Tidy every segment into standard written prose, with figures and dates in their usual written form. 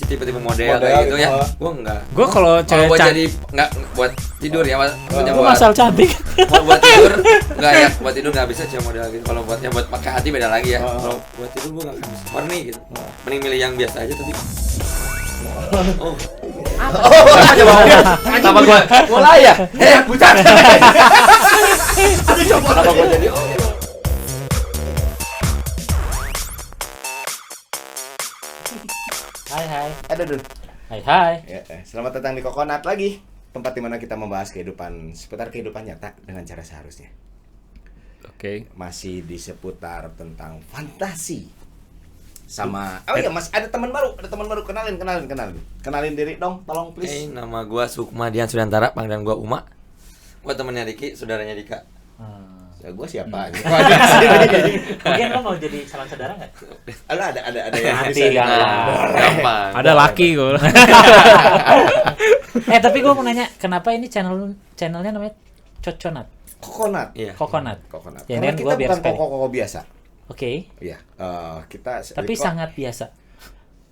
tipe-tipe model kayak gitu ya. Gua enggak. Gua kalau cewek buat cantik jadi enggak buat tidur ya, maksudnya Gua masal cantik. buat tidur enggak ya, buat tidur enggak bisa cewek model gitu. Kalau buat pakai hati beda lagi ya. Kalau buat tidur gua enggak bisa. Warni gitu. Mending milih yang biasa aja tapi. Oh. Apa gua mulai ya? Bukan. Apa gua jadi Hai. Aduh. Hai. Ya, selamat datang di Kokonat lagi, tempat di mana kita membahas seputar kehidupan nyata dengan cara seharusnya. Oke. Masih di seputar tentang fantasi. Sama ya Mas, ada teman baru, kenalin diri dong, tolong please. Nama gua Sukma Dian Sudantara, panggilan gua Uma. Gua temennya Diki, saudaranya Dika. Ya, gue siapa? Mungkin lo mau jadi calon saudara nggak? ada yang Nanti bisa. Gampang. Ada laki gua. Tapi gue mau nanya, kenapa ini channelnya namanya Coconut? Kokonat. Iya. Kokonat. Ya, Karena kan kita gua biar bukan sekali. koko biasa. Oke. Iya, kita Tapi sangat biasa.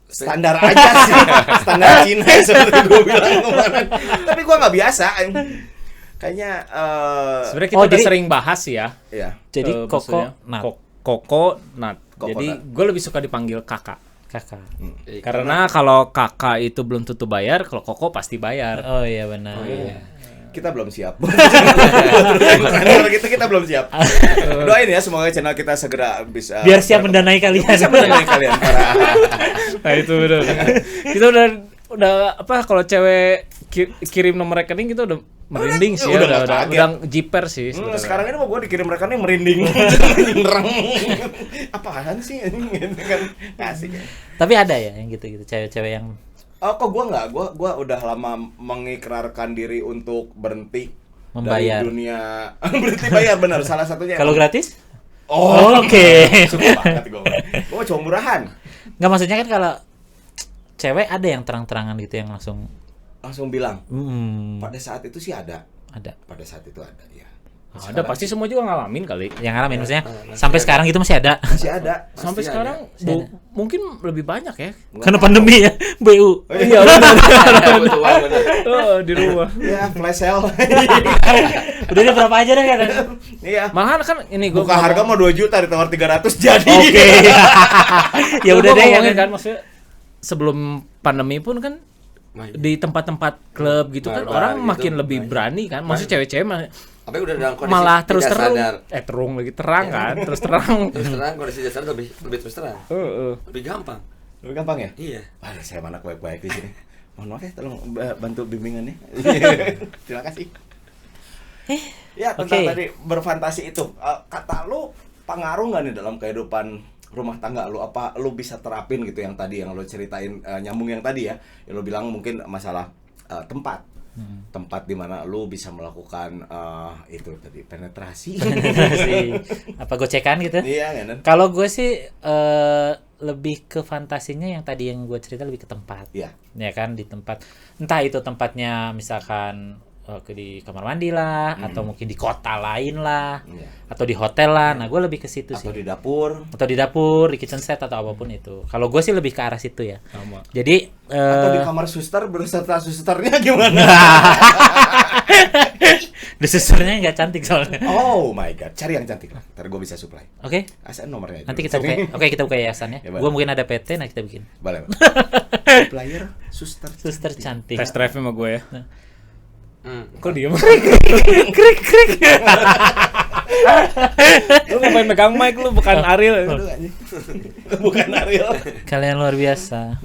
standar aja sih. Standar Cina seperti gue bilang kemarin. Tapi gue nggak biasa. Kayaknya Sebenarnya kita udah jadi- sering bahas ya. ya. Jadi Maksudnya, Coconut. Coconut. Coconut. Jadi gue lebih suka dipanggil kakak. Kakak. Karena kalau kakak itu belum tentu bayar, kalau koko pasti bayar. Oh iya benar. Kita belum siap. Karena kita belum siap. Doain ya semoga channel kita segera bisa Biar siap mendanai kalian. bisa mendanai kalian para. Nah itu benar. Kita udah apa kalau cewek kirim nomor rekening kita udah merinding sih ya, Udah udah kaget. jiper sih sebenarnya. Sekarang ini mau gue dikirim rekannya merinding. Nyerang. Apaan sih ini kan kasih. Tapi ada ya yang gitu-gitu cewek-cewek yang Kok gue nggak, gue udah lama mengikrarkan diri untuk berhenti Membayar. dari dunia berhenti bayar benar salah satunya. kalau gratis? Oh, Oke. suka banget gue cuma murahan. Nggak, maksudnya kan kalau cewek ada yang terang-terangan gitu yang Langsung bilang pada ada. saat itu sih ada pada saat itu ada ya. Ada pasti semua juga ngalamin kali. Yang ngalamin maksudnya sampai sekarang itu masih ada. Masih ada. Sampai Pasti sekarang ada. mungkin lebih banyak ya. Karena pandemi ya, BU. Iya Betul benar. di rumah. Ya flash sale. Udah deh berapa aja deh kan. Iya. Malahan kan ini gue Buka harga mau 2 juta ditawar 300 jadi. Oke. Ya udah deh ya ngomongin kan. kan maksudnya sebelum pandemi pun kan di tempat-tempat klub gitu kan Bar-bar orang gitu, makin lebih berani kan. Maksudnya cewek-cewek Tapi udah dalam kondisi malah terus tidak terang. sadar. Terung lagi terang kan, terus terang. Terus terang kondisi dasar lebih terus terang. Lebih gampang. Lebih gampang ya? Iya. Wah, saya anak baik-baik di sini. Mohon maaf ya, tolong bantu bimbingannya. Terima kasih. Ya, tentang Oke. tadi berfantasi itu. Kata lu pengaruh nggak nih dalam kehidupan rumah tangga lu? Apa lu bisa terapin gitu yang tadi yang lu ceritain nyambung yang tadi ya? Yang lu bilang mungkin masalah tempat. Tempat di mana lu bisa melakukan itu tadi penetrasi. Apa gocekan gitu? Iya, kan? Kalau gue sih lebih ke fantasinya yang tadi yang gue cerita lebih ke tempat. Iya. Ya kan, di tempat, entah itu tempatnya misalkan di kamar mandi lah, atau mungkin di kota lain lah, Iya. atau di hotel lah. Nah, gue lebih ke situ Atau sih. di dapur. Atau di dapur, di kitchen set atau apapun itu. Kalau gue sih lebih ke arah situ ya. Sama. Jadi Atau di kamar suster beserta susternya gimana? the sisternya nggak cantik soalnya. Oh my god, cari yang cantik lah. Ntar gue bisa supply. Oke, ASN nomornya. nanti kita buka. Oke, kita buka yayasan ya. Ya, boleh. Gue mungkin ada PT, nah kita bikin. Boleh. Player suster. Suster cantik. Test drive sama gue ya. Kok diem? Krik. Lu ngapain megang mic lu bukan Ariel. Aduh, anjing. Bukan Ariel. Kalian luar biasa.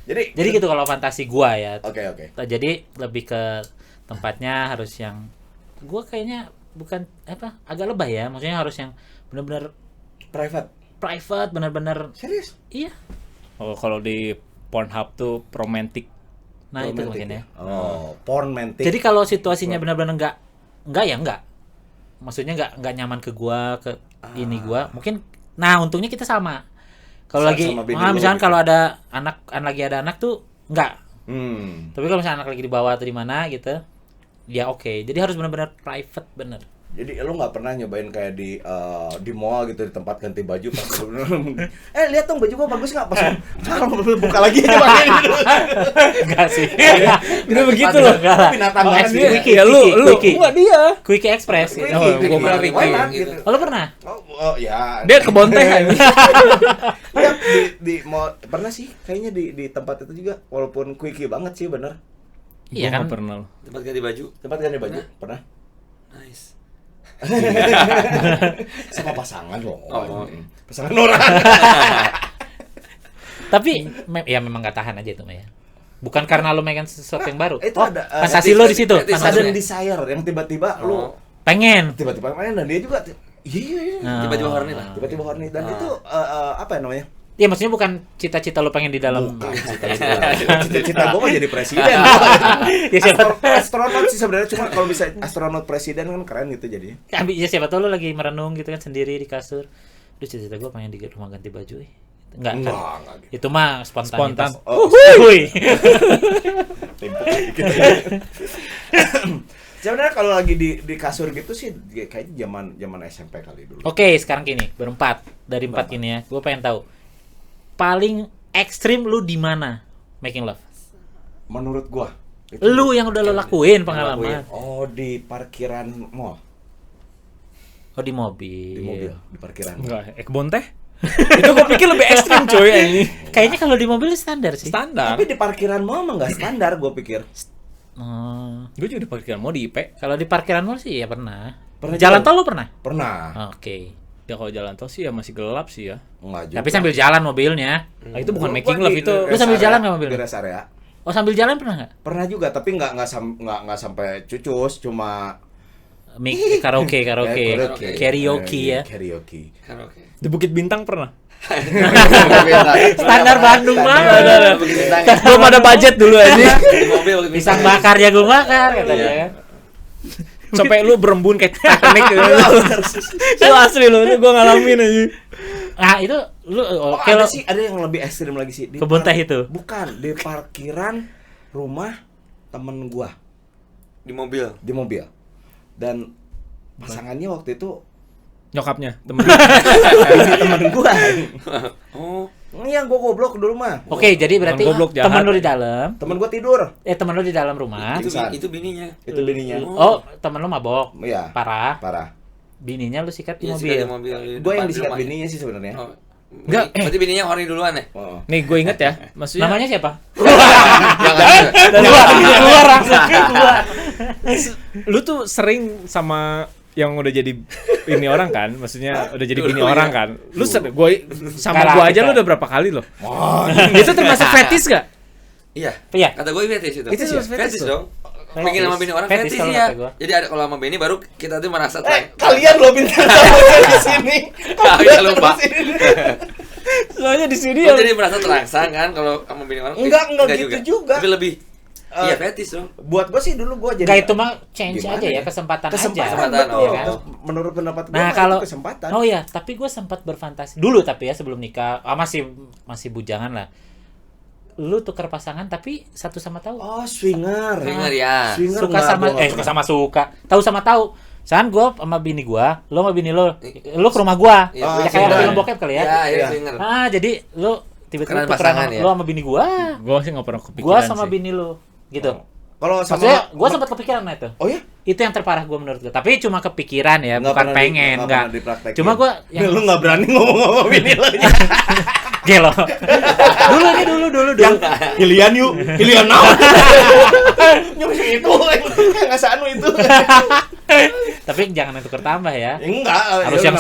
Jadi Jadi gitu kalau fantasi gua ya. Oke. Jadi lebih ke tempatnya harus yang gua kayaknya bukan agak lebay ya. Maksudnya harus yang benar-benar private. benar-benar Serius? iya. Oh, kalau di Pornhub tuh romantic. Nah, itu Romantic mungkin ya. Oh, porn mantic. Jadi kalau situasinya benar-benar enggak. Maksudnya enggak nyaman ke gua, ke ini gua. Mungkin nah untungnya kita sama. Kalau lagi Sama bini misalkan lu gitu. kalau ada lagi ada anak tuh enggak. Hmm. Tapi kalau misalnya anak lagi di bawah atau di mana gitu, ya oke. Jadi harus benar-benar private bener. Jadi lu nggak pernah nyobain kayak di mall gitu, di tempat ganti baju pas lu lihat dong baju gua bagus nggak, pas kalau buka lagi aja pakai gitu. Enggak sih. Itu begitu loh. Enggak lah. Binatang Oh, banget Quickie, sih. Ya lu Quickie. enggak dia. Quickie Express. Quickie, Oh, Quickie, gua pernah Quickie, Quickie, enak gitu. gitu. Oh, lu pernah? Oh ya. Dia ke Bonteh aja. Ya, di mall pernah sih kayaknya di tempat itu juga, walaupun quickie banget sih bener. Iya kan? Pernah lo. Tempat ganti baju. Tempat ganti baju pernah. Nice. Sama pasangan loh. Oh. Pasangan orang. Tapi ya memang gak tahan aja itu Maya. Bukan karena lu megang sesuatu yang baru. Itu Oh, ada fantasi lo di situ. fetish. Fantasi. Ada desire yang tiba-tiba lu Pengen. tiba-tiba main dan dia juga iya. Nah. Tiba-tiba horny lah. Tiba-tiba horny dan itu apa ya namanya? Ya maksudnya bukan cita-cita lu pengen di dalam. Bukan cita-cita gue mah jadi presiden. Ya siapa Astronot sih sebenarnya, cuma kalau bisa astronot presiden kan keren gitu jadinya. ya siapa tahu lu lagi merenung gitu kan sendiri di kasur. Duh, cita-cita gue pengen di rumah ganti baju. Enggak kan? Enggak gitu. Itu mah spontanitas. Spontan. Oh, Wuih. timpuk dikit. Sebenarnya kalau lagi di kasur gitu sih kayaknya zaman SMP kali dulu. Oke, sekarang gini, berempat. Dari empat gini ya. Gue pengen tahu. Paling ekstrim lu di mana making love? Menurut gua itu Lu yang udah lo lakuin pengalaman. di parkiran mall, Oh, di mobil. di mobil, di parkiran. Enggak, ke Bonteh. Itu gue pikir lebih ekstrim coy ini. Kayaknya kalau di mobil standar sih. Standar. Tapi di parkiran mall mah nggak standar, gua pikir. Gue juga di parkiran mau di IP. Kalau di parkiran mall sih ya pernah. Pernah Jalan juga? tol lu pernah? Pernah. Oke. Ya kalau jalan tol sih ya masih gelap sih ya. Enggak juga. Tapi sambil jalan mobilnya. Nah, itu bukan Gua making di love itu. Lu sambil rest jalan area, nggak mobil? Di rest area. Oh, sambil jalan pernah nggak? Pernah juga, tapi nggak sampai cucus, cuma Karaoke. karaoke. Karaoke ya. Karaoke. Karaoke. Di Bukit Bintang pernah. Standar Bandung banget. Belum ada budget dulu aja. Di mobil Pisang bakar jagung bakar katanya kan. Sampai lu berembun kayak Titanic gitu. Itu asli lu gue ngalamin aja. Nah, itu lu Oh, oke ada lo sih, ada yang lebih ekstrim lagi sih. Di kebun teh itu. Bukan, di parkiran rumah temen gua di mobil. di mobil. Dan pasangannya waktu itu Nyokapnya, temen. ini temen gua. Oh, Yang gua goblok dulu mah. Oke, jadi berarti Temen goblok jahat. temen lu di dalam, Temen gua tidur. temen lu di dalam rumah. itu bininya. Itu bininya. Oh, temen lu mabok. Iya. Parah. Parah. Bininya lu sikat di Iya, mobil. sikat di mobil. di Gua yang depan disikat rumahnya. bininya sih sebenarnya. Oh. Enggak, Berarti bininya horny duluan ya? Oh. Nih gue inget ya, maksudnya Namanya siapa? keluar langsung keluar. Lu tuh sering sama yang udah jadi bini orang kan, maksudnya udah jadi bini Dulu, orang ya. kan. Lu gue sama Sekarang gue aja kita. lu udah berapa kali loh. Itu termasuk fetis gak? Iya. Iya. Kata gue fetish itu. Itu sih fetish fetish tuh. dong. Bikin sama bini orang Fetish fetish kalau ya. kata gua. Jadi ada kalau sama bini baru kita tuh merasa Kalian lo bintang tamunya di sini. Kalian lupa. Soalnya di sini Gua jadi merasa terangsang kan kalau sama bini orang. Enggak gitu juga. Tapi lebih iya fetish dong. Buat gua sih dulu gua jadi Enggak, itu mah change Gimana aja ya, ya? kesempatan kesempatan aja. betul. Iya kan? Menurut pendapat gua Nah, mah kalau itu kesempatan. Oh ya, tapi gue sempat berfantasi dulu tapi ya sebelum nikah. Masih bujangan lah. Lu tuker pasangan tapi satu sama tahu. Oh, swinger. Swinger ya. Swinger Suka enggak, sama gua nggak suka pernah. sama suka. Tahu sama tahu. Misalkan gue sama bini gue, lo sama bini lo ke rumah gue. Iya, Ya kayak swinger. film bokep kali ya. Iya, Iya. swinger. Ah, jadi lo tiba-tiba Tukeran tukeran pasangan ya? lo sama bini gue. gue sih nggak pernah kepikiran Gue sama sih. bini lo. Gitu. Kalau sama Maksudnya gue sempat kepikiran nah itu. Oh ya? Itu yang terparah gue menurut gue. Tapi cuma kepikiran ya, Nggak bukan pernah pengen, nggak enggak. pernah dipraktekin. Cuma gue yang Lu enggak berani ngomong-ngomong bini lo. gelo. dulu. Pilihan yuk, pilihan now. Nyuruh itu, enggak sanu itu. Tapi jangan yang tuker tambah ya. Enggak, Harus yang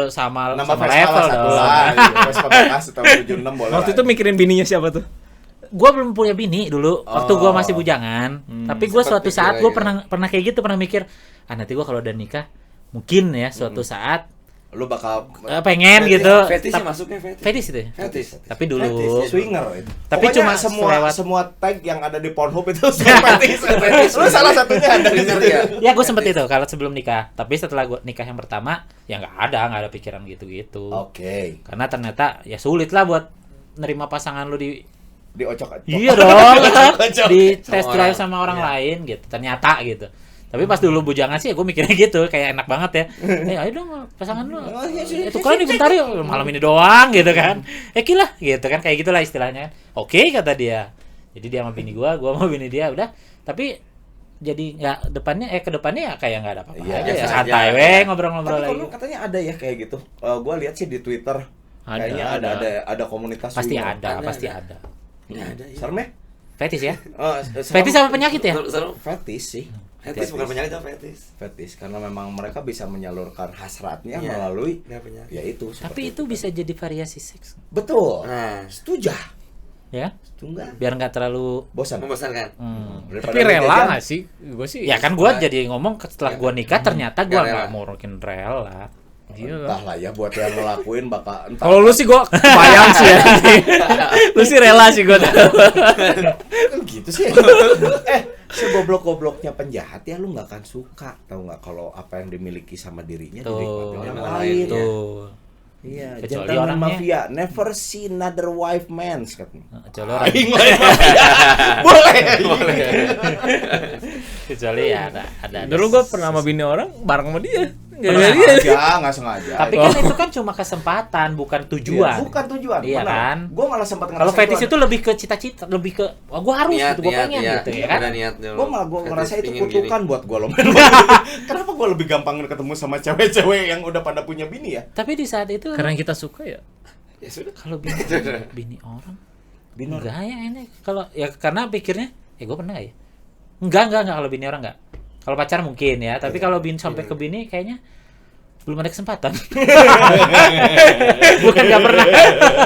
sama nambah sama Vespa level lah satu dong. lah. Vespa bekas atau 76 boleh. Waktu lah. itu mikirin bininya siapa tuh? Gue belum punya bini dulu waktu gue Oh. masih bujangan. Tapi gue Sempat suatu pikir saat gue aja. pernah kayak gitu, pernah mikir, nanti gue kalau udah nikah mungkin ya suatu saat Lu bakal pengen Fetish- gitu. Fetish Tap- masuknya fetish. Fetish itu ya? Fetish. Tapi dulu. Fetish, swinger itu. Tapi Pokoknya cuma semua selewat. semua tag yang ada di Pornhub itu semua fetish. Lu salah satunya ada di Swinger situ. ya. Ya gue sempet itu kalau sebelum nikah. Tapi setelah gue nikah yang pertama ya nggak ada pikiran gitu-gitu. Oke. Karena ternyata ya sulit lah buat nerima pasangan lu di Diocok. iya dong Kocok. di test Sama drive orang. sama orang Iya. lain gitu ternyata gitu. Tapi pas dulu bujangan sih ya gue mikirnya gitu, kayak enak banget ya. Ayo dong pasangan lu. Itu kan bentar yuk, malam ini doang gitu kan. Kilah gitu kan, kayak gitulah istilahnya. Oke kata dia. Jadi dia sama bini gua sama bini dia udah. Tapi jadi nggak depannya ke depannya ya kayak nggak ada apa-apa Iya, aja ya, biasa santai aja. weh ngobrol-ngobrol Tapi lagi. kalau katanya ada ya kayak gitu. Gua lihat sih di Twitter. Ada, Kayaknya ada komunitas Pasti swinger. ada, Ada, pasti ada. ada. Ya ada ya. Serem ya? Fetis ya? Serem. Fetis sama penyakit ya? Seru. Fetis sih. Fetis bukan penyakit, tapi fetis. Fetis karena memang mereka bisa menyalurkan hasratnya Iya, melalui nggak penyakit. ya itu. Tapi seperti itu bisa jadi variasi seks. betul. Nah, Setuju. Ya? Tunggal. Biar nggak terlalu Bosan. membosankan. Daripada Tapi lu rela jajan, nggak sih? Gue sih. ya kan gua jadi ngomong setelah gua nikah ternyata gua Nggak nggak rela. mau mungkin rela. Gila. entahlah ya buat yang ngelakuin bakal entah. Kalau lu sih gue kebayang sih ya. Lu sih rela sih gue. Kan gitu sih. Segoblok-gobloknya penjahat ya lu nggak akan suka, tahu nggak kalau apa yang dimiliki sama dirinya dinikmati Tuh, orang orang lain. lain. tuh. Iya, Kecuali gentleman orangnya- mafia never see another wife man katanya. Kecuali orang Aing lain mafia. Boleh. kecuali ya ada. Dulu gue pernah sama bini orang bareng sama dia. Gak Pernah. dia. Nggak sengaja. Tapi kan itu kan cuma kesempatan, bukan tujuan. Iya, bukan tujuan. Iya kan? Gue malah sempat Kalau fetis itu lebih ke cita-cita, lebih ke gua harus Niat, gitu, gua niat, pengen niat. gitu ya kan. Ada niat dulu. gue malah ngerasa Fetis itu pingin kutukan buat gue loh. Kenapa gue lebih gampang ketemu sama cewek-cewek yang udah pada punya bini ya? Tapi di saat itu Karena kita suka ya. gini. Ya sudah. kalau bini orang Bini orang. enggak ya ini kalau ya karena pikirnya gua pernah ya. Enggak kalau bini orang enggak. Kalau pacar mungkin ya, tapi kalau bini sampai ke bini kayaknya belum ada kesempatan. Bukan enggak pernah.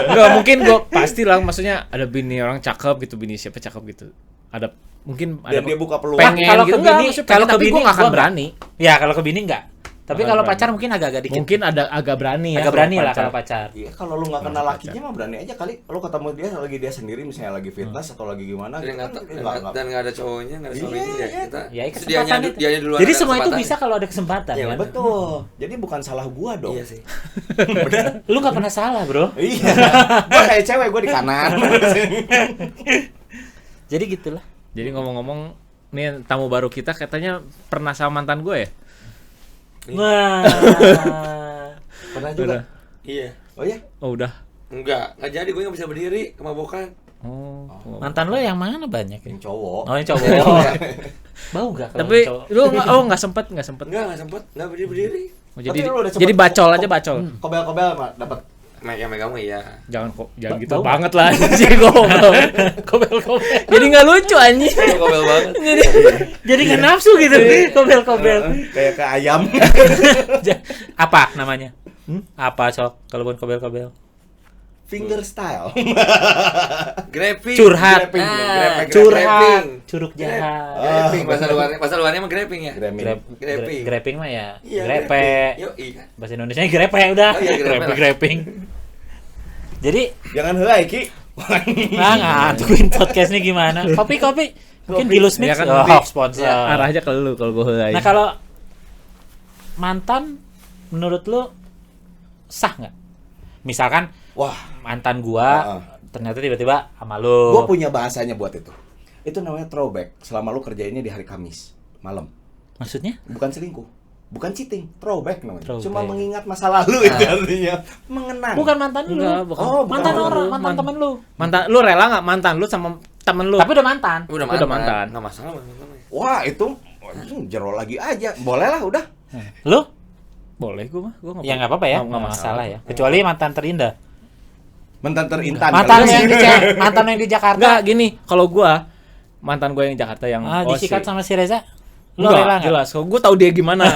Enggak mungkin gue pastilah maksudnya ada bini orang cakep gitu, bini siapa cakep gitu. Ada mungkin ada Dan dia buka peluang. pengen Kalau gitu. ke Enggak, bini- maksudnya kalau pengen, ke tapi bini gue gak akan gua berani. Ya, kalau ke bini enggak. Tapi Nggak kalau berani. pacar mungkin agak-agak dikit. Mungkin agak berani ya. agak berani kalau lah pacar. kalau pacar. Iya, kalau lu nggak kenal lakinya mah berani aja kali. Lu ketemu dia sendiri misalnya lagi fitness atau lagi gimana Dan gitu nggak- kan, nggak- dan nggak ada cowoknya, nggak ada Iya, suaminya ya iya. kita. Ya, Terus kesempatan itu. dianya duluan Jadi ada semua itu kesempatan. bisa kalau ada kesempatan Iya, kan. betul. Jadi bukan salah gua dong. Iya sih. Lu nggak pernah salah, Bro. Iya. Gua kayak cewek, gua di kanan. Jadi gitulah. Jadi ngomong-ngomong, nih tamu baru kita katanya pernah sama mantan gue ya? Wah. Pernah juga. Udah. Iya. Oh iya. Oh udah. Enggak jadi gue nggak bisa berdiri kemabukan. Oh. Mantan lo yang mana banyak ya? Yang cowok. Oh, yang cowok. Bau enggak kalau Tapi yang cowok? lu nggak sempet. Nggak sempet, nggak berdiri. Oh, Tapi jadi lu udah jadi sempet bacol aja bacol. Kobel-kobel Pak, dapat. Megang iya. Jangan kok jangan gitu Bau banget lah anjing goblok. Kobel-kobel. Jadi nggak lucu anjing. Kobel banget. Jadi nggak nafsu gitu. Kobel-kobel. Kayak ke ayam. Apa namanya? Apa sok kalau bukan kobel-kobel? Finger style. Grapping. Curhat. Grapping, Ah, Curhat. grapping. Curug jahat. Grapping bahasa luarnya mah grapping ya. Gramming. Grapping. Grapping mah ya. Iya, Grepe. grapping. Yo, iya. Bahasa Indonesia grepe udah. Oh, iya, grepe lah. Grapping. Jadi Jangan heulai Ki. ngantuin podcast nih gimana? Kopi. Mungkin Kopi. Bilus Mix. Ya kan, Oh, kopi. sponsor. Ya, Arah aja ke lu kalau gue heulai. Nah, kalau mantan menurut lu sah nggak? Misalkan Wah, mantan gua Heeh. ternyata tiba-tiba sama lu. gua punya bahasanya buat itu. Itu namanya throwback. Selama lu kerjainnya di hari Kamis malam. Maksudnya? Bukan selingkuh. Bukan cheating, throwback namanya. Throwback. Cuma mengingat masa lalu itu artinya. Mengenang. Bukan mantan lu. Enggak, bukan. Oh, bukan mantan mantan orang, lu. mantan temen lu. Mantan lu rela nggak mantan lu sama temen lu? Tapi udah mantan. Udah Udah mantan. mantan. Nggak masalah mantan. Wah, itu jero lagi aja. Boleh lah udah. Lu? Boleh gue mah. Gue Ya nggak apa-apa ya, nggak masalah ya. Kecuali mantan terindah. Mantan terintan. Mantan kali. mantan yang di Jakarta. Enggak gini, kalau gua mantan gue yang Jakarta yang Disikat sama si Reza. Lu Enggak, rela nggak? jelas. Kalau gue tahu dia gimana.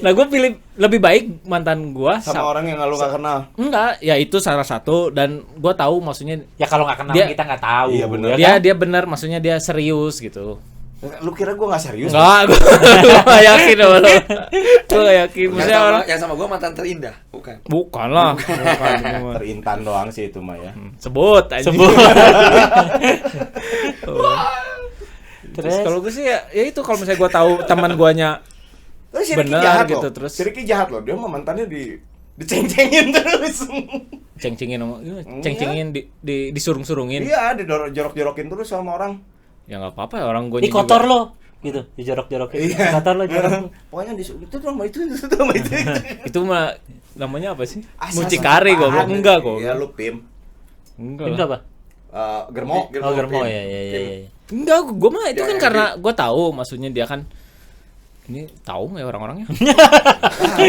Nah, gue pilih lebih baik mantan gue sama orang yang lu gak kenal. Enggak, ya itu salah satu dan gue tahu maksudnya Ya kalau nggak kenal Dia- kita nggak tahu. Iya, bener. ya kan? dia benar, maksudnya dia serius gitu. Lu kira gua gak serius? Enggak, gue gak yakin sama lo. Gue gak yakin. Maksudnya orang Yang sama gua mantan terindah, bukan. bukan lah. Bukan. Terintan doang sih itu mah ya. Sebut aja. Sebut. Terus kalau gue sih ya itu kalau misalnya gue tahu teman guanya Terus si Ricky Bener jahat gitu, loh. terus. Si Ricky jahat loh. Dia mah mantannya diceng-cengin terus. ceng-cengin ceng-cengin disurung-surungin. Iya, jorok-jorokin terus sama orang. Ya nggak apa-apa, orang gue Di kotor lo. gitu, dijorok-jorokin. Iya. Kata lo jorok. Pokoknya itu sama itu sama itu. Itu mah namanya apa sih? Asal Mucikari apaan? goblok. Enggak kok. Ya lu PIM. Enggak. Itu lah. apa? Germo. Oh, Germo Pim. ya, ya. Enggak, gua mah itu Ya, kan yang karena gua tahu maksudnya dia kan ini tahu nggak ya orang-orangnya?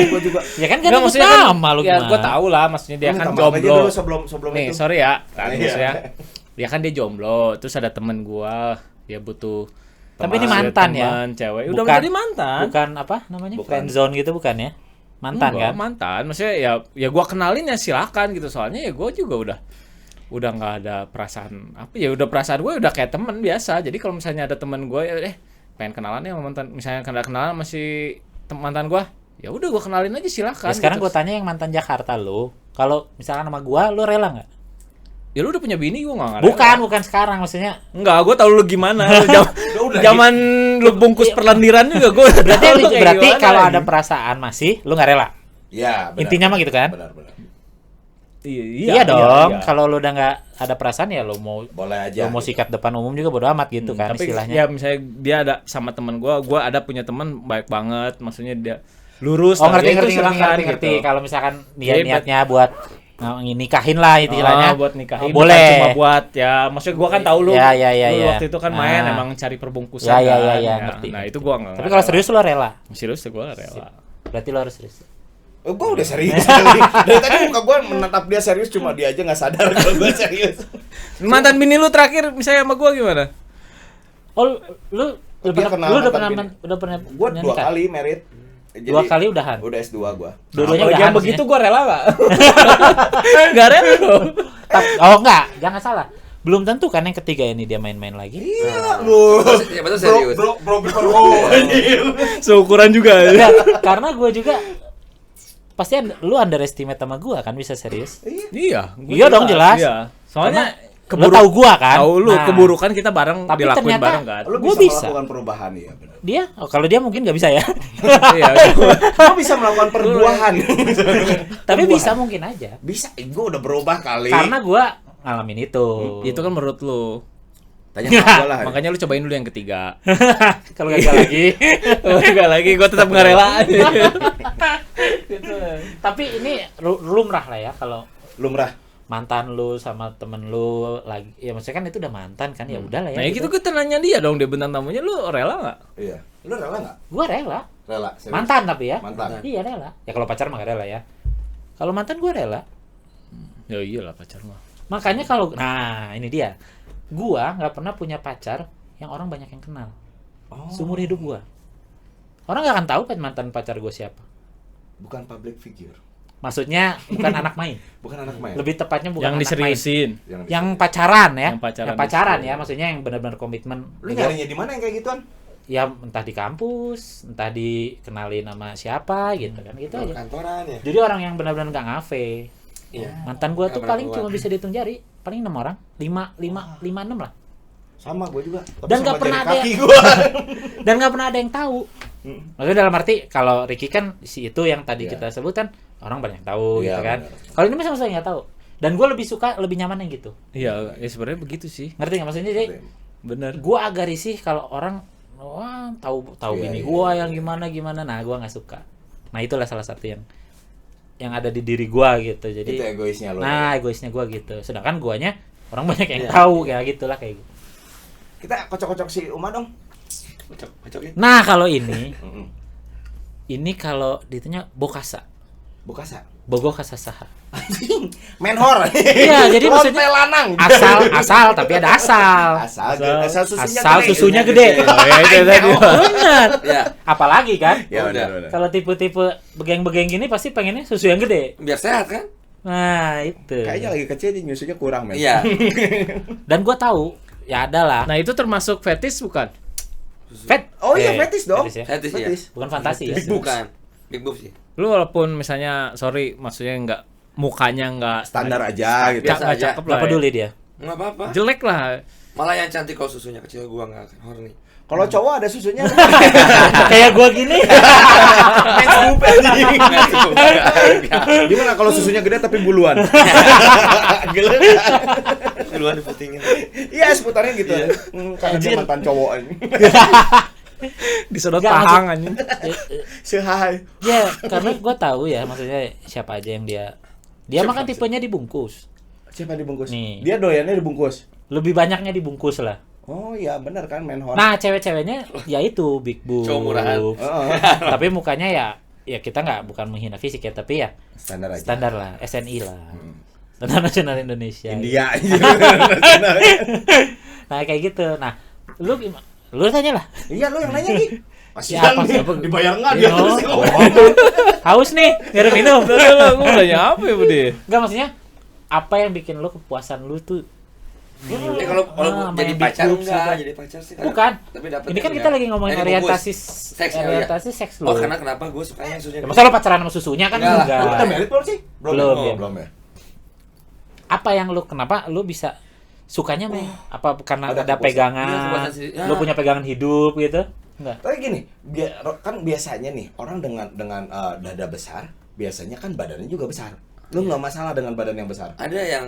Gua juga. Ya kan Enggak, kan maksudnya sama lu ya gimana? gua tahu lah maksudnya dia kan Minta maaf aja jomblo. dulu sebelum Nih, itu. sorry ya. Kan Iya. maksudnya dia kan dia jomblo, terus ada temen gua, dia butuh Tapi ini teman, mantan ya? teman cewek. Udah Bukan- menjadi mantan. Bukan apa namanya? Bukan. Friendzone gitu bukan ya? Mantan Enggak, kan? mantan. Maksudnya ya gua kenalin ya silakan gitu. Soalnya ya gua juga udah nggak ada perasaan apa ya, udah perasaan gue udah kayak temen biasa. Jadi kalau misalnya ada temen gue pengen kenalan ya sama mantan, misalnya kenalan masih mantan gue, ya udah gue kenalin aja silakan. Ya, sekarang gitu. gue tanya yang mantan Jakarta lu, kalau misalkan sama gua, lu rela nggak? Ya lu udah punya bini gue nggak Bukan sekarang maksudnya. Enggak, gue tahu lu gimana. Udah, Zaman lu bungkus perlendiran juga gue. Berarti kalau ada perasaan masih, lu nggak rela. Ya, benar. Intinya mah gitu kan? Benar. Iya dong. Kalau lu udah nggak ada perasaan ya lu mau Boleh aja. lu mau sikat depan umum juga bodo amat gitu kan Tapi istilahnya. ya misalnya dia ada sama temen gue ada punya temen baik banget, maksudnya dia lurus. Oh lah, ngerti ya itu silakan ngerti. gitu. Kalau misalkan Jadi, niatnya buat nikahin lah istilahnya. buat nikahin boleh. bukan cuma buat ya maksudnya gua kan tahu lu Ya, lu ya. waktu itu kan main Nah. emang cari perbungkusan Ya, kan ngerti. nah itu gua nggak Tapi kalau serius lu rela. serius gua rela Berarti lu harus serius. Gue udah serius kali. Dari tadi muka gue menatap dia serius, cuma dia aja nggak sadar kalau gue serius. mantan bini lu terakhir misalnya sama gua gimana Oh lu lebih kenal lu udah mantan pernah bini. udah pernah Gue punya 2 nikah? kali merit. Jadi, 2 kali udahan. Udah S2 gue. Dua-duanya kalau udahan yang begitu gua rela nggak nggak rela dong. Oh enggak, jangan salah. Belum tentu kan yang ketiga ini dia main-main lagi. Iya, lu. Ya betul serius. Bro, before go. seukuran juga Enggak, karena gue juga pasti lu underestimate sama gue kan bisa serius. iya gua Iya dong, jelas. iya. soalnya Lu tahu gua kan? tahu lu Nah, keburukan kita bareng tapi dilakuin ternyata- bareng kan Lu Gua bisa bisa. melakukan perubahan ya, benar. Dia kalau dia mungkin nggak bisa ya. iya Lu bisa melakukan perbuahan. Tapi Perbuahan. bisa mungkin aja. Bisa, gue udah berubah kali. Karena gua ngalamin itu. itu kan menurut lu Tanya sama gue lah. makanya lu cobain dulu yang ketiga Kalau gagal lagi. enggak lagi gua tetap nggak rela Gitu. Tapi ini lumrah lah ya kalau Lumrah. mantan lu sama temen lu lagi ya maksudnya kan itu udah mantan kan ya udahlah ya. nah gitu kita nanya dia dong dia bintang tamunya lu rela nggak Iya. Lu rela nggak? Gua rela. Rela. serius? Mantan tapi ya. Mantan. Iya rela. Ya kalau pacar mah gak rela ya. Kalau mantan gua rela. ya iyalah pacar mah Makanya kalau nah ini dia. Gua nggak pernah punya pacar yang orang banyak yang kenal. Oh. Seumur hidup gua. Orang nggak akan tahu kan mantan pacar gua siapa. Bukan public figure. Maksudnya bukan anak main. Bukan anak main. Lebih tepatnya bukan yang anak main. diseriusin Yang pacaran ya. Yang pacaran Yang pacaran diseriusin. ya, maksudnya yang benar-benar komitmen. Lu nyarinya di mana yang kayak gituan? Ya entah di kampus, entah dikenalin sama siapa gitu kan gitu aja. Kantoran ya. Jadi orang yang benar-benar nggak ngafe. Iya. Mantan gua tuh Nggak paling pernah cuma bisa dihitung jari, paling 6 orang, 6 lah. Sama gue juga. Tapi Dan sama nggak pernah jari ada kaki gua. Dan nggak pernah ada yang tahu. Maksudnya dalam arti kalau Ricky kan si itu yang tadi Iya. kita sebut kan orang banyak tahu Iya, gitu kan. benar. Kalau ini mah sama sekali nggak tahu. Dan gue lebih suka, lebih nyaman yang gitu. iya ya sebenarnya begitu sih Ngerti nggak maksudnya? Jadi bener gue agak risih kalau orang wah tahu Iya, bini iya, gue iya. yang gimana. Nah gue nggak suka. Nah itulah salah satu yang ada di diri gue gitu. Jadi Itu egoisnya lo. nah egoisnya gue gitu. Sedangkan guanya orang banyak yang Iya. tahu kayak gitulah kayak gitu. Kita kocok-kocok si Uma dong. Cocokin. Nah kalau ini Heeh. ini kalau ditanya bokasa, Bokasa. bogo kasasaha. Menhor. Iya, jadi maksudnya lanang. asal tapi ada asal. Asal susunya Asal gede. susunya gede. oh, ya, itu tadi. Benar. Ya, Apalagi kan? Ya Udah. benar. Kalau tipe-tipe begeng-begeng gini pasti pengennya susu yang gede. biar sehat kan? Nah, itu. Kayaknya lagi kecil nih nyusunya kurang, men. Iya. Dan gua tahu ya ada lah. nah itu termasuk fetis bukan Oh iya, fetis dong. ya. Fetis ya. Bukan fantasi ya. Big boobs. Bukan. Big boobs sih. lu walaupun misalnya sorry maksudnya nggak mukanya nggak Standar aja gitu. Biasa nggak aja. cakep Nggak lah ya. peduli dia. Enggak apa-apa. jelek lah Malah yang cantik kalau susunya kecil gua enggak akan horny. Kalau cowok ada susunya. Kayak gua gini. Men's boob anjing. Gimana kalau susunya gede tapi buluan? Gila. Duluan diputingin. Iya, seputarnya gitu. Iya. Karena dia mantan cowok ini. Disodot Nggak, pahang anjing. Sehai. Ya, karena gue tahu ya, maksudnya siapa aja yang dia mah kan tipenya dibungkus. Siapa yang dibungkus? Nih. Dia doyannya dibungkus. Lebih banyaknya dibungkus lah. Oh iya benar kan menhor. Nah, cewek-ceweknya ya itu big boobs. Cowok murahan. Tapi mukanya ya kita bukan menghina fisik ya, tapi ya Standar aja. standar lah, SNI lah. Standar Nasional Indonesia. India. Nah, kayak gitu. Nah, lu gimana? Lu tanya lah. Iya lu yang nanya Ki. Ya, apa sih? Dibayar enggak dia? Haus nih, nggak ada minum. Udah, gue nanya apa ya Budi? Enggak, maksudnya apa yang bikin lu kepuasan lu tuh? Kalau sama jadi yang pacar big boobs enggak, juga. jadi pacar sih. Bukan. Tapi dapet Ini kan kita lagi ngomongin orientasi seks seks lu. Oh, karena kenapa gue sukanya susunya? Ya, masa lu pacaran sama susunya kan Enggak lah. enggak. Lu udah married belum sih? Belum, Oh, ya. belum ya. Apa yang lu kenapa lu bisa sukanya main? Apa karena ada ada kepuasan. Iya, pegangan? kepuasan sendiri. Lu punya pegangan hidup gitu? Enggak. Tapi gini, kan biasanya nih orang dengan dada besar, biasanya kan badannya juga besar. Lu nggak masalah dengan badan yang besar. Ada yang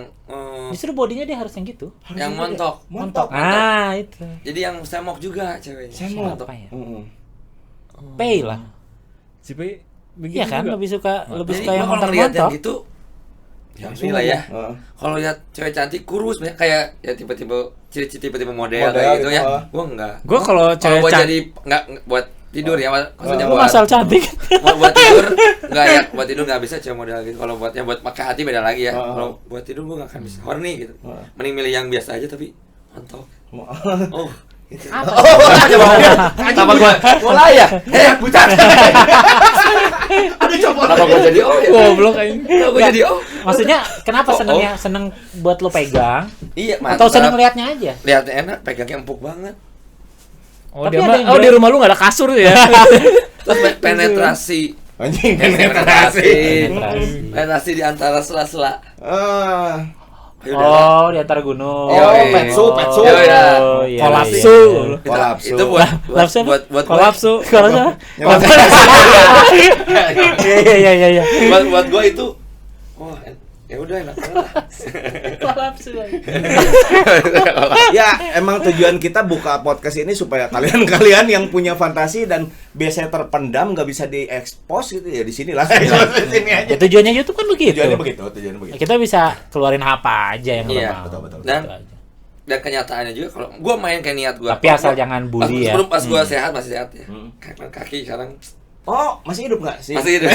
Justru bodinya dia harus yang gitu. yang montok. Montok. Ah, itu. Jadi yang semok juga ceweknya. Semok. Apa ya? Mm-mm. Pay lah. Si P Iya kan, lebih suka Jadi yang gua kalau ngeliat yang montok-montok. gitu, ya lah ya. Heeh. Kalau lihat cewek cantik kurus banyak kayak ya tipe-tipe tipe-tipe model Model kayak gitu gitu, ya. ah. Gua enggak. Gue kalau Kalau cewek buat cantik jadi enggak buat tidur ya, maksudnya Lu buat asal cantik. buat tidur enggak ya, buat tidur enggak bisa cewek model gitu. Kalau buat yang buat pakai hati beda lagi ya. Ah. Kalau buat tidur gua enggak akan bisa horny gitu. Ah. Mending milih yang biasa aja tapi mantap. Oh. Gitu. Apa? Kenapa gua mulai ya? Bucat. Aduh coba. Kenapa gua jadi oh ya? goblok anjing. Kenapa gua jadi oh? Maksudnya kenapa Oh, senengnya? Seneng buat lu pegang Iya, atau seneng liatnya aja? lihatnya enak, pegangnya empuk banget. Oh, Tapi dia ada mah, yang oh di jelek. rumah lu gak ada kasur ya? Terus penetrasi Anjing Penetrasi. penetrasi di antara sela-sela. Ah. Ayo udah. Oh, di antara gunung. Oh, petsu. Oh, iya. Oh, iya. Kolapsu. iya. Kolapsu. Itu buat Kolapsu apa? buat Kolapsu. Kolapsu. Iya, iya. buat gua itu wah ya udah enak banget. Kolapsu. Ya, emang tujuan kita buka podcast ini supaya kalian yang punya fantasi dan biasanya terpendam nggak bisa diekspos gitu ya di sini lah. Di sini aja. Ya tujuannya YouTube kan begitu. Tujuannya begitu. Kita bisa keluarin apa aja yang Iya, lemah. betul. Dan Gitu aja. dan kenyataannya juga kalau gua main kayak niat gua. Tapi asal jangan bully ya. Sebelum pas gua sehat masih sehat ya. Kaki sekarang Oh, masih hidup nggak sih? masih hidup.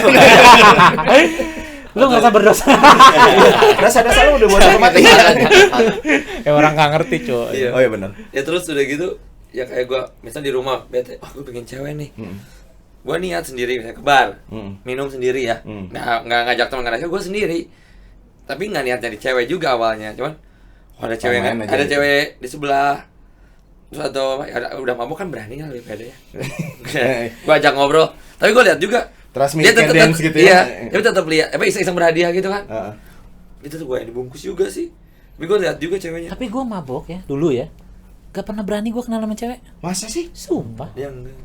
Lu nggak usah berdosa. Dasar-dasar lu udah buat mati. Ya orang gak ngerti cuy. Iya. Oh iya benar. Ya terus udah gitu ya kayak gua misal di rumah bete, gue pengen cewek nih. Gua niat sendiri misalnya ke bar, minum sendiri ya. Nggak ngajak teman ngajak gua sendiri. Tapi nggak niat jadi cewek juga awalnya, cuman ada cewek Main aja ada gitu. cewek di sebelah. Terus atau ya, udah mabuk kan berani kan lebih pede ya. Gua ajak ngobrol, tapi gua lihat juga Transmit dance gitu ya. Iya, dia tetap lihat, iseng-iseng berhadiah gitu kan. Heeh. Itu tuh gua yang dibungkus juga sih. Tapi gua lihat juga ceweknya. Tapi gue mabok ya dulu ya. Gak pernah berani gue kenal sama cewek. Masa sih? Sumpah. Dia enggak.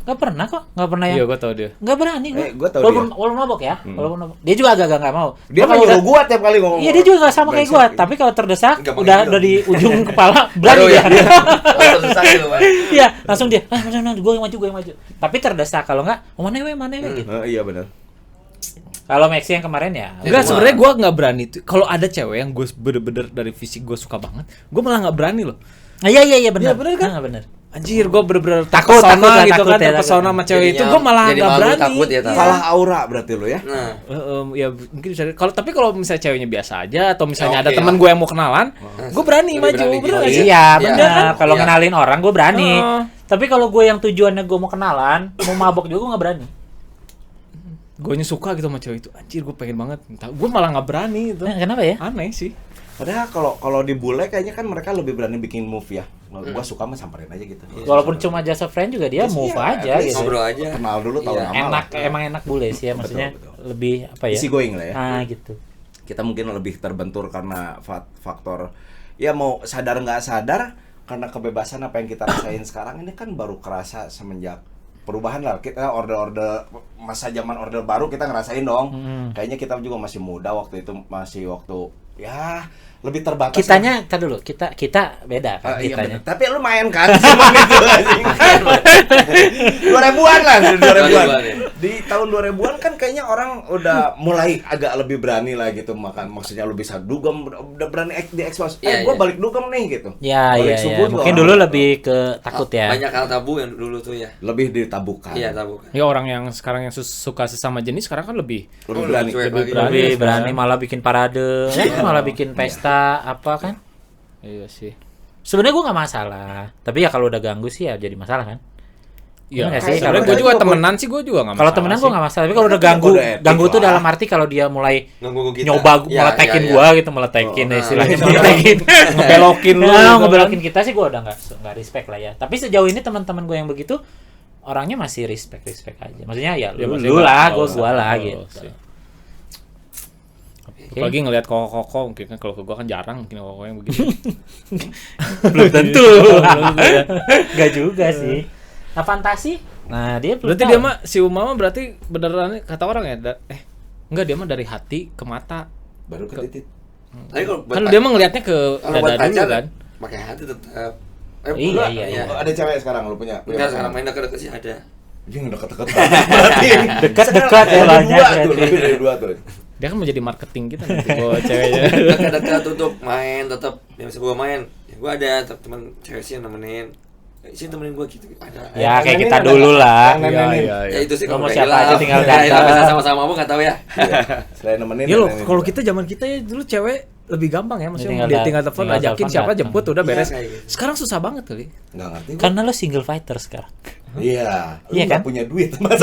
Gak pernah kok. Gak pernah Iya yang. gue tau dia. Gak berani gue. Gua tahu Walaupun mabok ya. Walaupun mabok. Dia juga agak nggak mau. Dia Gua kalau menyuruh udah- gua tiap kali ngomong. Iya dia juga gak sama kayak gue. Brengsek. Tapi kalau terdesak Nggak udah panggil. di ujung kepala berani Baru dia. ya. Langsung susah gitu, Pak. Iya langsung dia. Mana gue yang maju. Tapi terdesak kalau nggak. Oh, mana gitu. Iya benar. Kalau Maxi yang kemarin ya. Enggak, Itu sebenarnya gue nggak berani tuh. Kalau ada cewek yang gue bener-bener dari fisik gue suka banget, gue malah nggak berani loh. Iya benar. Iya, bener kan? Benar. Anjir, gue bener-bener Takut lah, gitu takut kan, ya, terpesona sama cewek itu, Jadinya- gue malah jadi nggak malu, berani. takut ya, Iya. Salah aura berarti lu ya. Nah, Ya mungkin bisa. Kalau tapi kalau misalnya ceweknya biasa aja atau misalnya Ya, ada oke teman lah. gue yang mau kenalan, gue berani Lebih maju. berani Bener gitu. nggak sih? Iya Iya. benar. Kalau Iya. ngenalin orang gue berani. Heeh. Tapi kalau gue yang tujuannya gue mau kenalan, mau mabok juga gue nggak berani. Gue suka gitu sama cewek itu. Anjir, gue pengen banget. Gue malah nggak berani gitu. Kenapa ya? Aneh sih. Padahal kalau di bule kayaknya kan mereka lebih berani bikin move ya. Gua suka mah samperin aja gitu. Walaupun cuma just a friend juga dia Terus move iya, aja at least gitu. ngobrol aja. Kenal dulu tahu Iya. nama. Enak lah. emang enak bule sih ya maksudnya Betul. lebih apa ya? Easy going lah ya. Ah gitu. Kita mungkin lebih terbentur karena faktor ya mau sadar nggak sadar karena kebebasan apa yang kita rasain sekarang ini kan baru kerasa semenjak perubahan lah. Kita order masa zaman order baru kita ngerasain dong. Kayaknya kita juga masih muda waktu itu, masih waktu ya lebih terbatas. Kitanya, tar dulu, kita beda kan Iya kitanya. bener. Tapi lu main kan sama itu anjing. 2000-an lah, 2000-an. ya. Di tahun 2000-an kan kayaknya orang udah mulai agak lebih berani lah gitu makan. Maksudnya lu bisa dugem, udah berani diekspos. Iya, Gua iya. balik dugem nih gitu. Ya, Balik ya, subuh juga mungkin orang dulu gitu. lebih ke takut ya. Banyak hal tabu yang dulu tuh ya. Lebih ditabukan. Iya, tabu kan. Ya orang yang sekarang yang suka sesama jenis sekarang kan lebih Lebih berani. cuek lagi. Lebih berani malah bikin parade, malah bikin pesta apa kan? iya sih. Sebenarnya gue nggak masalah, tapi ya kalau udah ganggu sih ya jadi masalah kan. Iya, nggak sih? sebenarnya Kalau gue juga gua- temenan sih gue juga nggak masalah. Kalau temenan gue sih. nggak masalah, tapi kalau udah Kan ganggu, kode etik ganggu tuh lah. dalam arti kalau dia mulai Ganggu kita. nyoba Ya, meletekin ya, ya. gua gitu, meletekin Oh, istilahnya ah. meletekin, Ngebelokin lu Nah, gitu ngebelokin kita sih gua udah nggak respect lah ya. Tapi sejauh ini teman-teman gue yang begitu orangnya masih respect aja. Maksudnya ya Ya, lu maksudnya lah, nggak gua lah usah. gitu. Sih. Oke. Apalagi ngelihat koko-koko mungkin kan kalau ke gua kan jarang mungkin koko yang begitu. Belum tentu. Gak juga sih. Nah, fantasi? Nah, dia belum Berarti tahu. dia mah si Uma mah berarti beneran kata orang ya enggak dia mah dari hati ke mata. Baru ke titik. Tapi kalau buat Kan dia mah ngelihatnya ke kalau buat dada dulu pacar kan. pakai hati tetap. Iya, enggak, iya. Oh, ada cewek sekarang lu punya? Enggak, sekarang main deket-deket sih ada. Yang deket-deket banget berarti. Dekat-dekat ya, Lebih banyak dua berarti. tuh, lebih dari 2 tuh. Dia kan mau jadi marketing kita nanti bawa ceweknya. Dekat-dekat untuk main tetap yang bisa gua main. Ya gua ada teman cewek sih yang nemenin. Sih temenin gua gitu. Ada. Ya kayak Nemenin kita ada. dulu lah. Yang nemenin. Ya itu sih Lu mau kalau siapa kayak aja tinggal Ya, datang. itu bisa sama-sama pun enggak tahu ya. Iya. Selain nemenin. Ya loh, nemenin kalau juga. kita zaman kita ya dulu cewek lebih gampang ya, maksudnya Tinggal dia dat- tinggal telepon tinggal ajakin telepon, siapa datang. jemput udah beres. Iya, kayak gitu. Sekarang susah banget kali. Enggak ngerti gua. Karena lo single fighter sekarang. Iya, lu Iya nggak kan? punya duit. Nah,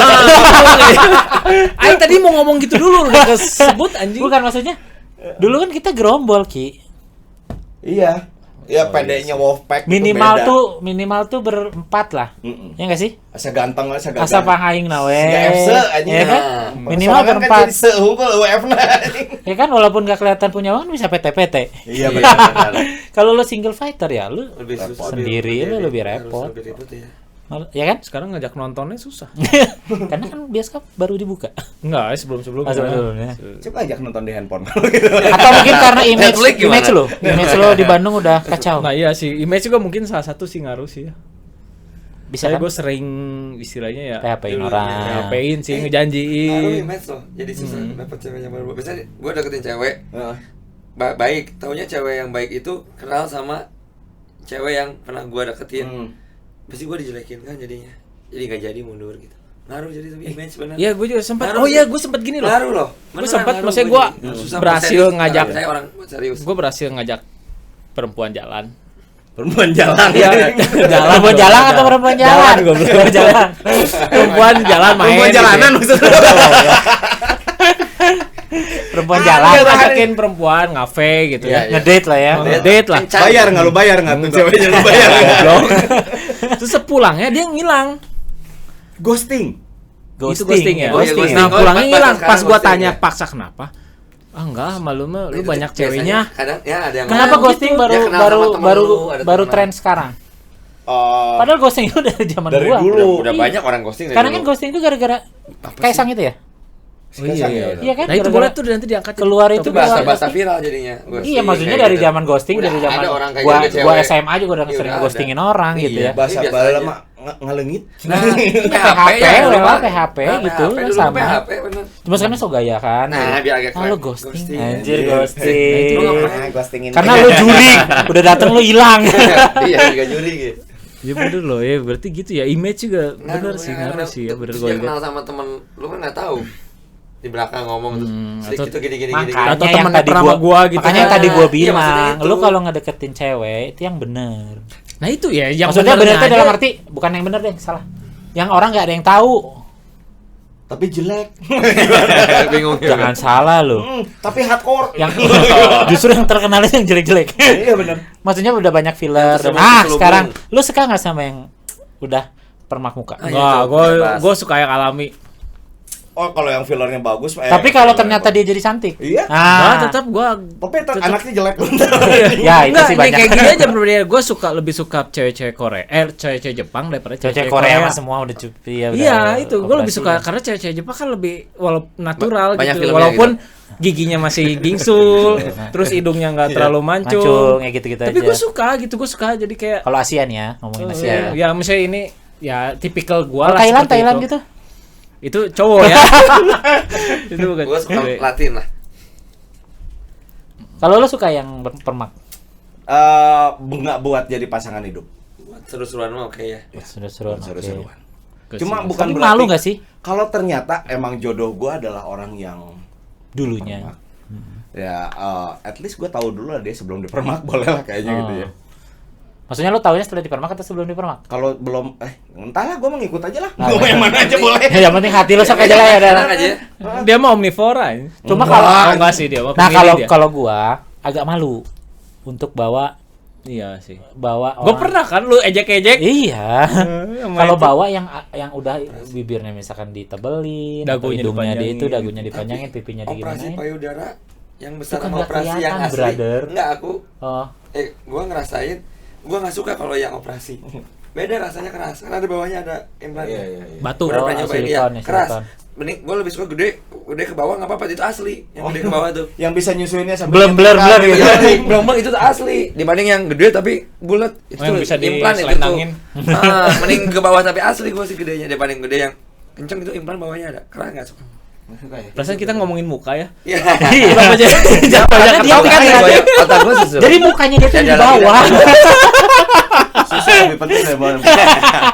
Aing tadi mau ngomong gitu dulu udah kesebut anjing. Bukan maksudnya. Dulu kan kita gerombol, Ki. Iya. Ya pendeknya Wolfpack itu Minimal beda. tuh berempat lah. Mm-mm. Ya enggak sih? Asa ganteng asa ganteng. Asa pahaing nawe. Siga FC anjing. Ya kan? Nah, Minimal Soalnya berempat. Kan jadi seunggul UF na. Ya kan walaupun gak kelihatan punya uang bisa PT-PT. Iya Iya, benar. benar. Kalau lo single fighter ya lu Lebih susah Sendiri lu lebih Harus repot. lebih ribet ya. ya kan? Sekarang ngajak nontonnya susah. Karena kan bioskop baru dibuka. Enggak, sebelum-sebelumnya. Sebelumnya. Coba ajak nonton di handphone. Atau mungkin karena Netflix gimana? image lo di Bandung udah kacau. Nah iya sih, image juga mungkin salah satu sih ngaruh sih ya. Bisa Saya kan? gue sering istilahnya ya PHP-in Dulu, orang. PHP-in sih, Ngaruh ngejanjiin. image loh. Jadi susah dapet cewek yang baru. Biasanya gua deketin cewek Heeh. baik, taunya cewek yang baik itu kenal sama cewek yang pernah gua deketin. Pasti gua dijelekin kan jadinya. Jadi nggak jadi mundur gitu. Ngaruh jadi tapi image benar. Iya, gue juga sempat. Ngaruh Oh iya, sih. gue sempat gini loh. Ngaruh loh. Gue Beneran sempat, ngaruh maksudnya gua gue jadi. Susah berhasil buat serius. ngajak. Saya orang buat serius. Gue berhasil ngajak perempuan jalan. Perempuan jalan. Iya, jalan. Perempuan jalan atau perempuan jalan? Perempuan jalan. Perempuan jalan main. Perempuan gitu jalanan ya. maksudnya. Perempuan Iya, jalan. ngajakin perempuan ngafe gitu Iya, ya. iya. Ngedate lah ya. Ngedate lah. Bayar enggak lu bayar enggak tuh ceweknya lu bayar nggak? Goblok. Terus sepulangnya dia ngilang. Ghosting. Itu ghosting ya. Oh, iya, ghosting. Nah, Oh, pulangnya pas ngilang. sekarang Pas gua ghosting tanya ya. paksa kenapa? Ah enggak, malu mah lu Itu banyak biasanya ceweknya. Kadang ya ada yang Kenapa ngomong ghosting gitu. baru Dia kenal baru sama temen baru lu, ada baru temenan. tren sekarang? Padahal ghosting itu dari zaman Dari gua. dulu. Udah Iya. banyak orang ghosting dari Karena kan dulu. ghosting itu gara-gara Kaisang itu ya? Oh, iya. Iya kan? Nah, itu Gara-gara boleh tuh nanti diangkat. keluar itu Itu bahasa keluar. viral jadinya. ghosting, Iya, maksudnya kayak dari gitu. zaman ghosting, Udah dari zaman ada orang kayak gua gitu, gua cewek. SMA juga udah Iya, sering udah ghostingin ada. orang gitu Iya. ya. Bahasa Biasa bala aja. mah ngalengit. Nah, PHP ya, lewat lewat. PHP Nah, gitu PHP dulu sama. PHP bener. Cuma sekarang so gaya kan. Nah, biar agak Ah, keren. lu ghosting. Ghosting. Anjir Iya. ghosting. Lu ngapain? Ghostingin. Karena lu juring, udah dateng lu hilang. Iya, juga juri gitu. Ya bener loh, ya berarti gitu ya. Image juga bener Ngaruh, sih, ya, ngaruh sih ya, bener terus gue dia lihat. kenal sama temen lu kan nggak tahu di belakang ngomong terus sedikit atau- tuh gini. Makanya Atau yang temen tadi pernah sama gua gitu. Makanya yang tadi gua Iya, maksudnya bilang, itu. lu kalau ngedeketin cewek itu yang bener. Nah itu ya, yang Maksudnya bener benernya itu dalam aja. arti bukan yang bener deh, salah. Yang orang nggak ada yang tahu. Tapi jelek. bingung ya. Jangan salah lu. Tapi hardcore. Yang justru yang terkenalnya yang jelek-jelek. Iya benar. Maksudnya udah banyak filler. Yang Ah, terselubung. sekarang lu suka nggak sama yang udah permak muka? Ah, iya. Enggak, itu, bebas. gue suka yang alami. Oh, kalau yang fillernya bagus Tapi kalau ternyata dia jadi cantik. Iya. Nah, Ah, tetap gue Tapi anaknya jelek. ya itu Enggak, sih nih banyak. kayak gini aja berbeda. Gue lebih suka cewek-cewek Korea, cewek-cewek Jepang daripada Cewek Korea mah semua udah cuti ya. Iya, itu gue lebih operasi suka ya. karena cewek-cewek Jepang kan lebih walaupun natural Banyak gitu. filmnya Walaupun giginya masih gingsul, terus hidungnya nggak terlalu mancung. Mancung kayak gitu-gitu aja. Tapi gue suka jadi kayak Kalau ASEAN ya, ngomongin ASEAN. ya misalnya ini ya tipikal gue Kalau lah. Thailand seperti itu. gitu. Itu cowok ya. Itu bukan. Gue suka Latin lah. Kalau lo suka yang permak? Nggak buat jadi pasangan hidup. Buat seru-seruan mah oke ya. Seru-seruan. Seru-seruan. Oke. Cuma Tapi bukan Tapi berarti malu nggak sih kalau ternyata emang jodoh gue adalah orang yang dulunya? permak. Ya, at least gue tahu dulu lah dia sebelum dipermak, boleh lah kayaknya gitu ya. Maksudnya lo taunya setelah dipermak atau sebelum dipermak? Kalau belum, entahlah, gue mengikut aja lah. Nah, Gue yang mana aja boleh. Yang penting hati lo sok aja lah ya. Tenang aja. Dia mau omnivora. Cuma Oh, kalau enggak sih dia. nah pemilih dia. kalau gua agak malu untuk bawa Iya sih. Gue Gue pernah kan lu ejek-ejek. Iya. Sama Kalau itu. bawa yang udah bibirnya misalkan ditebelin, atau Dagunya hidungnya di itu, dipanjangin. dagunya dipanjangin, pipinya Operasi digimanain. payudara yang besar Itu kan sama nggak operasi yang kelihatan, asli. brother. Enggak, aku Oh, gue ngerasain, gue nggak suka kalau yang operasi. Beda rasanya keras, karena di bawahnya ada implan. Iya. Batu. Udah Oh, pernah nyobain silikon ya, ya, keras. silikon. Mending gue lebih suka gede ke bawah nggak apa-apa, itu asli. Yang gede ke bawah tuh. Yang bisa nyusuinnya sambil Blur nyetrika gitu. Belum itu tuh asli dibanding yang gede tapi bulat. Itu yang bisa implan itu tuh. diselendangin. Mending ke bawah tapi asli gue sih gedenya daripada yang gede yang kenceng itu implan bawahnya ada. Keras nggak suka. Perasaan kita ngomongin muka ya. Iya. Kenapa jadi Karena dia Tahu kan bukan- ya, otak gue susu. Jadi mukanya dia tuh Ya, di jalan bawah. Susu lebih penting daripada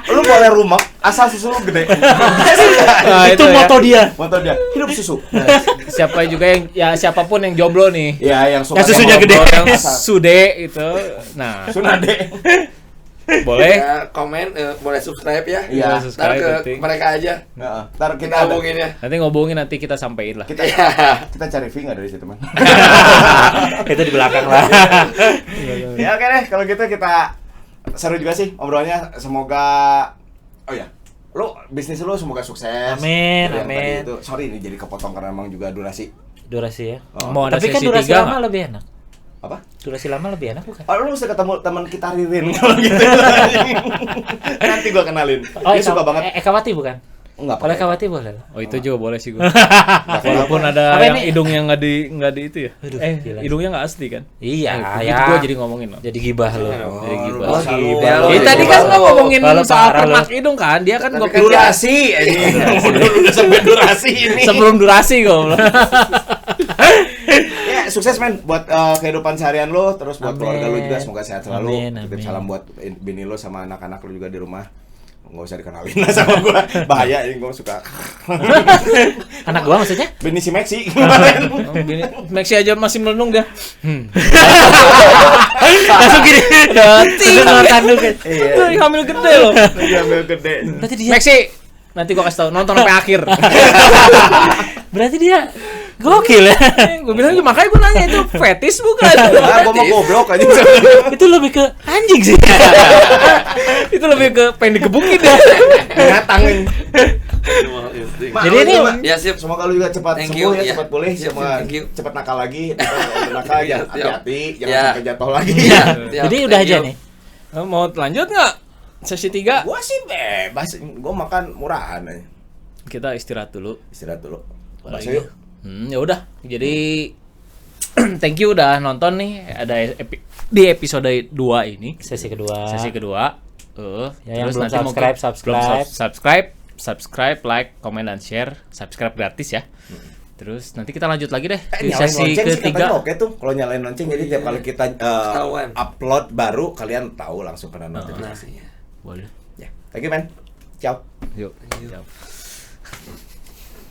lu boleh rumah asal susu lu gede. Nah, Itu ya. moto dia. Motor dia hidup susu. Siapa juga yang ya siapapun yang jomblo nih. Ya yang suka Yang susunya sama gede. ngobrol Yang asal. sude itu. Nah, Sunade. boleh. Ya, komen, boleh subscribe ya. Iya, Ntar subscribe ke penting. mereka aja. Heeh. Ntar kita Kita hubungin ya. Nanti ngobongin nanti kita sampein lah. kita kita cari fee nggak dari situ man. Itu di belakang lah. Ya oke deh kalau gitu kita seru juga sih obrolannya, semoga oh ya lu bisnis lu semoga sukses. Amin, Yang amin. tadi itu sorry ini jadi kepotong karena emang juga durasi. Durasi ya. Oh. Mau ada Tapi kan sesi durasi 3 lama nggak? lebih enak. Apa? Durasi lama lebih enak bukan? Oh, lu mesti ketemu teman kita Ririn kalau gitu. Nanti gua kenalin. Dia suka banget. Eka Wati bukan? Enggak Kalau Eka Wati boleh lah. Oh, itu juga boleh sih gue. Walaupun Walaupun ada Apa yang ini? hidungnya nggak di itu ya. Aduh, gila. Hidungnya nggak asli kan? Iya, Itu ya. gue jadi ngomongin loh. Jadi gibah lo. Jadi gibah. Oh, Gibah. gibah. Ya, Ya, Oh, tadi iya. kan lo ngomongin Kalau soal parah lo. permak hidung kan, dia kan Tapi gue kan durasi ini. Udah sampai durasi ini. sebelum durasi gue. Ya, sukses men buat kehidupan seharian lo, terus buat Amin. keluarga lo juga semoga sehat selalu. Amin, Titip amin. salam buat bini lo sama anak-anak lo juga di rumah. Nggak usah dikenalin lah sama gua. Bahaya ini gua suka. Anak gua maksudnya? Bini si Maxi kemarin. Maxi aja masih melenung dia. Langsung gini. Udah tanduk kan. Iya. Tuh, yang hamil gede loh. Lagi ambil gede. Berarti dia Maxi, nanti gua kasih tau nonton sampai akhir. berarti dia gokil ya. Gue bilang makanya gue nanya itu fetis bukan? Ah, gua mau goblok aja. Itu lebih ke anjing sih. Itu lebih ke pengen digebukin ya. Binatangin. Jadi ini Ya sip. Semoga lu juga cepat Thank sembuh you, ya, ya. cepat pulih, Siap, semua thank you. cepat nakal lagi. Udah nakal ya, Siap. hati-hati, jangan Ya. sampai jatuh lagi. Iya. Jadi udah aja nih. Mau lanjut nggak sesi 3? Gua sih bebas, gua makan murahan aja. Kita istirahat dulu. Istirahat dulu. Balik. Bakso yuk. Ya udah. Jadi thank you udah nonton nih. Ada di episode 2 ini. Sesi kedua. Sesi kedua. Ya, yang Terus belum nanti subscribe, mungkin- subscribe. belum subscribe, like, comment dan share. Subscribe gratis ya. Terus nanti kita lanjut lagi deh di Nyalain sesi lonceng sih katanya ketiga. oke tuh. Kalau nyalain lonceng jadi tiap kali kita Ketahuan. upload baru kalian tahu langsung kena notifikasi. Nah, Boleh. Ya, thank you man. Ciao. Yuk. Ciao.